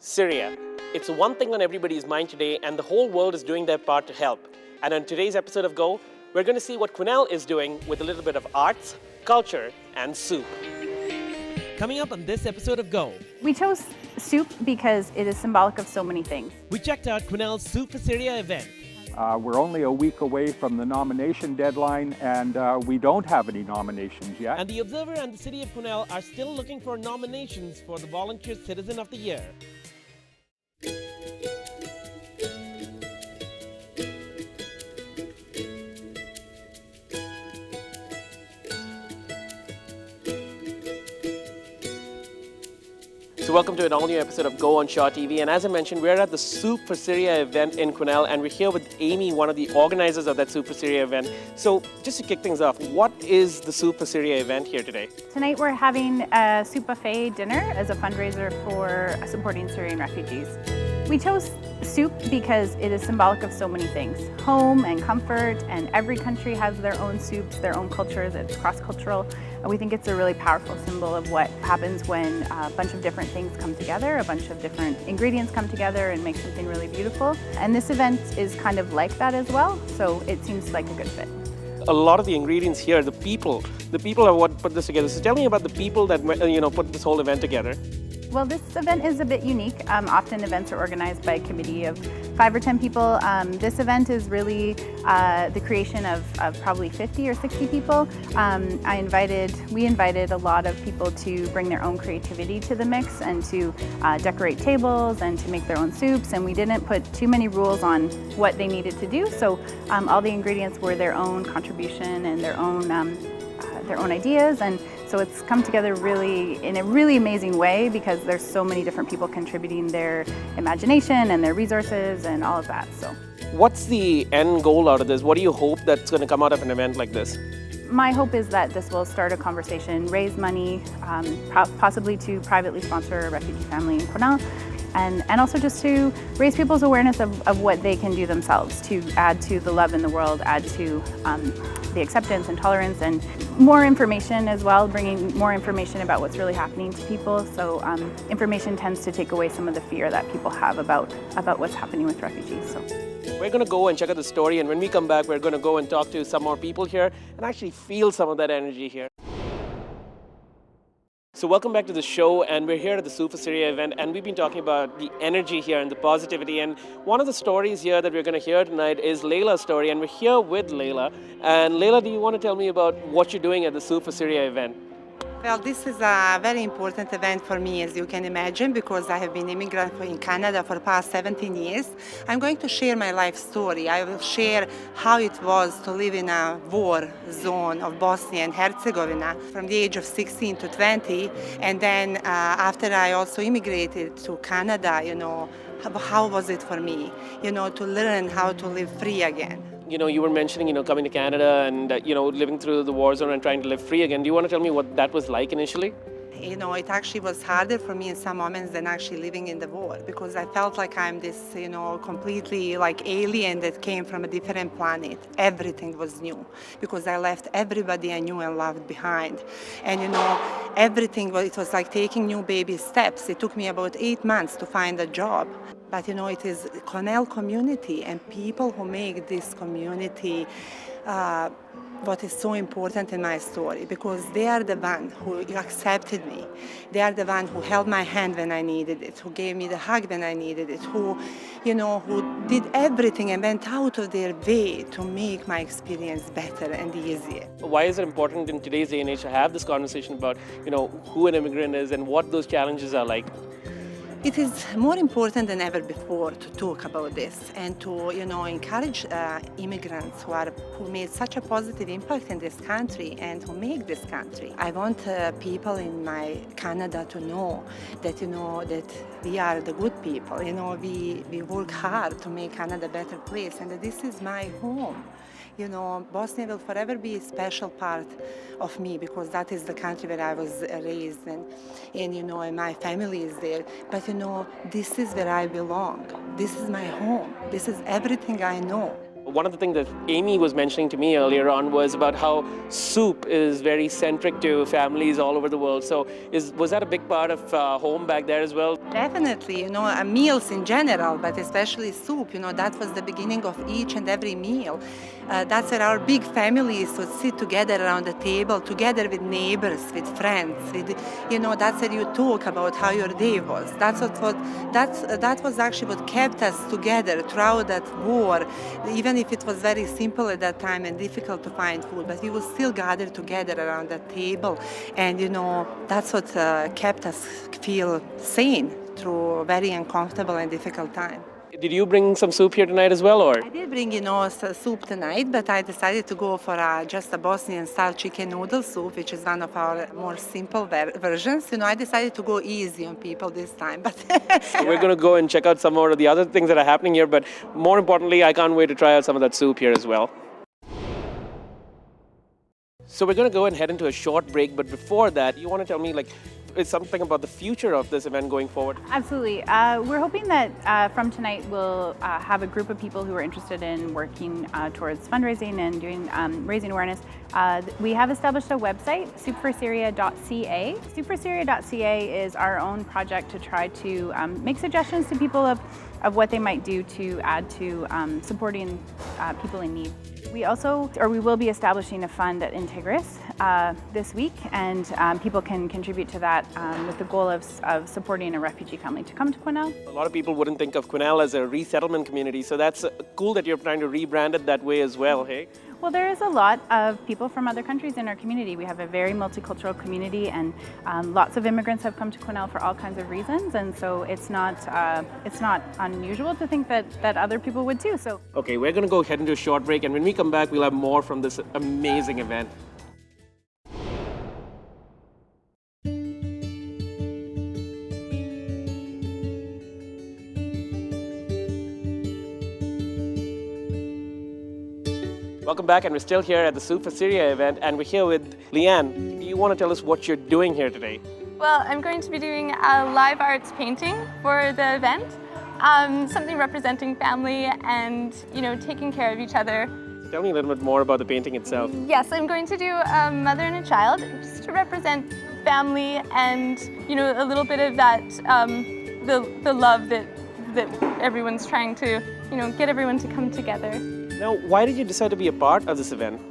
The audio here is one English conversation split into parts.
Syria. It's one thing on everybody's mind today, and the whole world is doing their part to help. And on today's episode of Go, we're going to see what Quesnel is doing with a little bit of arts, culture, and soup. Coming up on this episode of Go, we chose soup because it is symbolic of so many things. we checked out Quesnel's Soup For Syria event. We're only a week away from the nomination deadline, and we don't have any nominations yet. And the Observer and the City of Quesnel are still looking for nominations for the Volunteer Citizen of the Year. So welcome to an all-new episode of Go on Shaw TV. And as I mentioned, we're at the Soup For Syria event in Quesnel, and we're here with Amy, one of the organizers of that Soup For Syria event. So just to kick things off, what is the Soup For Syria event here today? Tonight we're having a soup buffet dinner as a fundraiser for supporting Syrian refugees. We chose soup because it is symbolic of so many things. Home and comfort, and every country has their own soups, their own cultures. It's cross-cultural. We think it's a really powerful symbol of what happens when a bunch of different things come together, a bunch of different ingredients come together and make something really beautiful. And this event is kind of like that as well, so it seems like a good fit. A lot of the ingredients here, the people are what put this together. So tell me about the people that put this whole event together. Well, this event is a bit unique. Often events are organized by a committee of 5 or 10 people. This event is really the creation of probably 50 or 60 people. We invited a lot of people to bring their own creativity to the mix and to decorate tables and to make their own soups. And we didn't put too many rules on what they needed to do. So all the ingredients were their own contribution and their own ideas, and so it's come together really in a really amazing way because there's so many different people contributing their imagination and their resources and all of that. So, What's the end goal out of this? What do you hope that's going to come out of an event like this? my hope is that this will start a conversation, raise money, possibly to privately sponsor a refugee family in Quesnel, and also just to raise people's awareness of what they can do themselves to add to the love in the world, add to the acceptance and tolerance, and more information as well, bringing more information about what's really happening to people. So information tends to take away some of the fear that people have about what's happening with refugees. So we're going to go and check out the story, and when we come back, we're going to go and talk to some more people here and actually feel some of that energy here. So welcome back to the show, and we're here at the Soup For Syria event, and we've been talking about the energy here and the positivity. And one of the stories here that we're going to hear tonight is Layla's story, and we're here with Layla. And Layla, do you want to tell me about what you're doing at the Soup For Syria event? Well, this is a very important event for me, as you can imagine, because I have been immigrant in Canada for the past 17 years. I'm going to share my life story. I will share how it was to live in a war zone of Bosnia and Herzegovina from the age of 16 to 20. And then after I also immigrated to Canada, how was it for me, to learn how to live free again. You were mentioning, coming to Canada and, living through the war zone and trying to live free again. Do you want to tell me what that was like initially? It actually was harder for me in some moments than actually living in the war, because I felt like I'm this, completely like alien that came from a different planet. Everything was new because I left everybody I knew and loved behind. And, everything, it was like taking new baby steps. It took me about 8 months to find a job. But, it is Quesnel community and people who make this community what is so important in my story, because they are the one who accepted me. They are the one who held my hand when I needed it, who gave me the hug when I needed it, who did everything and went out of their way to make my experience better and easier. Why is it important in today's day and age to have this conversation about, who an immigrant is and what those challenges are like? It is more important than ever before to talk about this and to, encourage immigrants who made such a positive impact in this country and who make this country. I want people in my Canada to know that, that we are the good people. We work hard to make Canada a better place, and that this is my home. Bosnia will forever be a special part of me because that is the country where I was raised, and my family is there. But this is where I belong. This is my home. This is everything I know. One of the things that Amy was mentioning to me earlier on was about how soup is very centric to families all over the world. So was that a big part of home back there as well? Definitely, meals in general, but especially soup, that was the beginning of each and every meal. That's where our big families would sit together around the table, together with neighbors, with friends, that's where you talk about how your day was. That was actually what kept us together throughout that war, even if it was very simple at that time and difficult to find food, but we would still gather together around that table, and that's what kept us feel sane through a very uncomfortable and difficult time. Did you bring some soup here tonight as well, or? I did bring, soup tonight, but I decided to go for just a Bosnian-style chicken noodle soup, which is one of our more simple versions. I decided to go easy on people this time. But We're going to go and check out some more of the other things that are happening here, but more importantly, I can't wait to try out some of that soup here as well. So we're going to go and head into a short break, but before that, you want to tell me, it's something about the future of this event going forward? Absolutely. We're hoping that from tonight we'll have a group of people who are interested in working towards fundraising and doing raising awareness. We have established a website, soupforsyria.ca. Soupforsyria.ca is our own project to try to make suggestions to people of what they might do to add to supporting people in need. We will be establishing a fund at Integris this week, and people can contribute to that with the goal of supporting a refugee family to come to Quesnel. A lot of people wouldn't think of Quesnel as a resettlement community, so that's cool that you're trying to rebrand it that way as well, hey? Well, there is a lot of people from other countries in our community. We have a very multicultural community, and lots of immigrants have come to Quesnel for all kinds of reasons, and so it's not unusual to think that other people would too. So, okay, we're going to go head into a short break, and when we come back, we'll have more from this amazing event. Welcome back, and we're still here at the Soup For Syria event, and we're here with Leanne. Do you want to tell us what you're doing here today? Well, I'm going to be doing a live arts painting for the event, something representing family and, taking care of each other. Tell me a little bit more about the painting itself. Yes, I'm going to do a mother and a child, just to represent family and, a little bit of that, the love that everyone's trying to, get everyone to come together. Now, why did you decide to be a part of this event?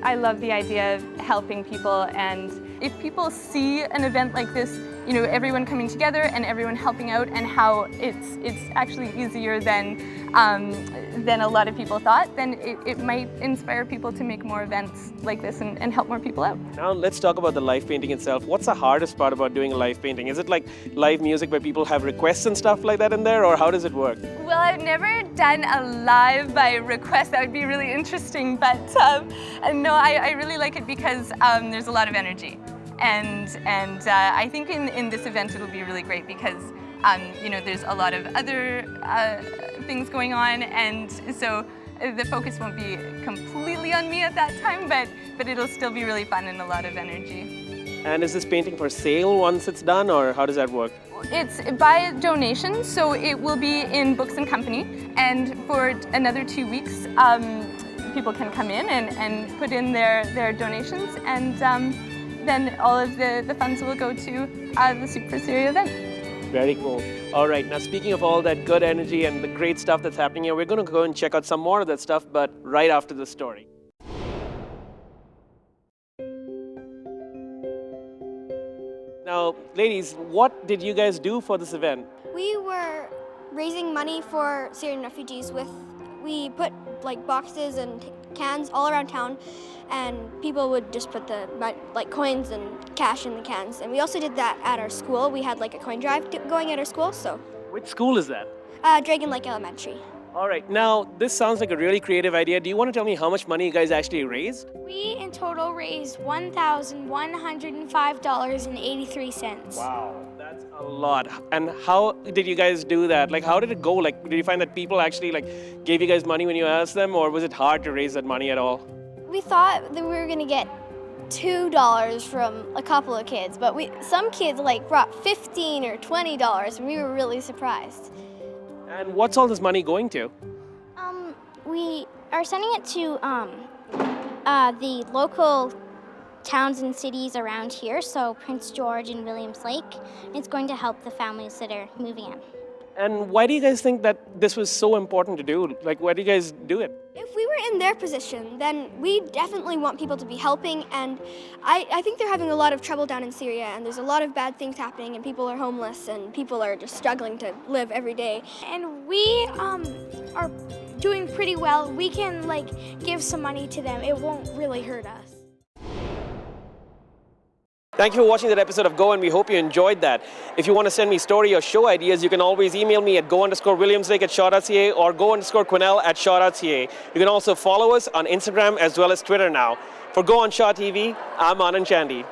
I love the idea of helping people, and if people see an event like this, everyone coming together and everyone helping out, and how it's actually easier than a lot of people thought, then it might inspire people to make more events like this and help more people out. Now let's talk about the live painting itself. What's the hardest part about doing a live painting? Is it like live music where people have requests and stuff like that in there, or how does it work? Well, I've never done a live by request. That would be really interesting, but no, I really like it because there's a lot of energy. And I think in this event it'll be really great because there's a lot of other things going on, and so the focus won't be completely on me at that time, but it'll still be really fun and a lot of energy. And is this painting for sale once it's done, or how does that work? It's by donation, so it will be in Books and Company, and for another 2 weeks people can come in and put in their donations, and then all of the funds will go to the Soup For Syria event. Very cool. All right, now speaking of all that good energy and the great stuff that's happening here, we're going to go and check out some more of that stuff, but right after the story. Now, ladies, what did you guys do for this event? We were raising money for Syrian refugees we put boxes and cans all around town, and people would just put the coins and cash in the cans. And we also did that at our school. We had a coin drive going at our school. So. Which school is that? Dragon Lake Elementary. All right, now this sounds like a really creative idea. Do you want to tell me how much money you guys actually raised? We in total raised $1,105.83. Wow, that's a lot. And how did you guys do that? How did it go? Did you find that people actually gave you guys money when you asked them, or was it hard to raise that money at all? We thought that we were gonna get $2 from a couple of kids, but some kids brought $15 or $20, and we were really surprised. And what's all this money going to? We are sending it to the local towns and cities around here, so Prince George and Williams Lake. It's going to help the families that are moving in. And why do you guys think that this was so important to do? Like, why do you guys do it? If we were in their position, then we definitely want people to be helping, and I think they're having a lot of trouble down in Syria, and there's a lot of bad things happening, and people are homeless, and people are just struggling to live every day. And we are doing pretty well. We can give some money to them. It won't really hurt us. Thank you for watching that episode of Go, and we hope you enjoyed that. If you want to send me story or show ideas, you can always email me at go_williamslake@shaw.ca or go_Quesnel@shaw.ca. You can also follow us on Instagram as well as Twitter now. For Go on Shaw TV, I'm Anand Chandy.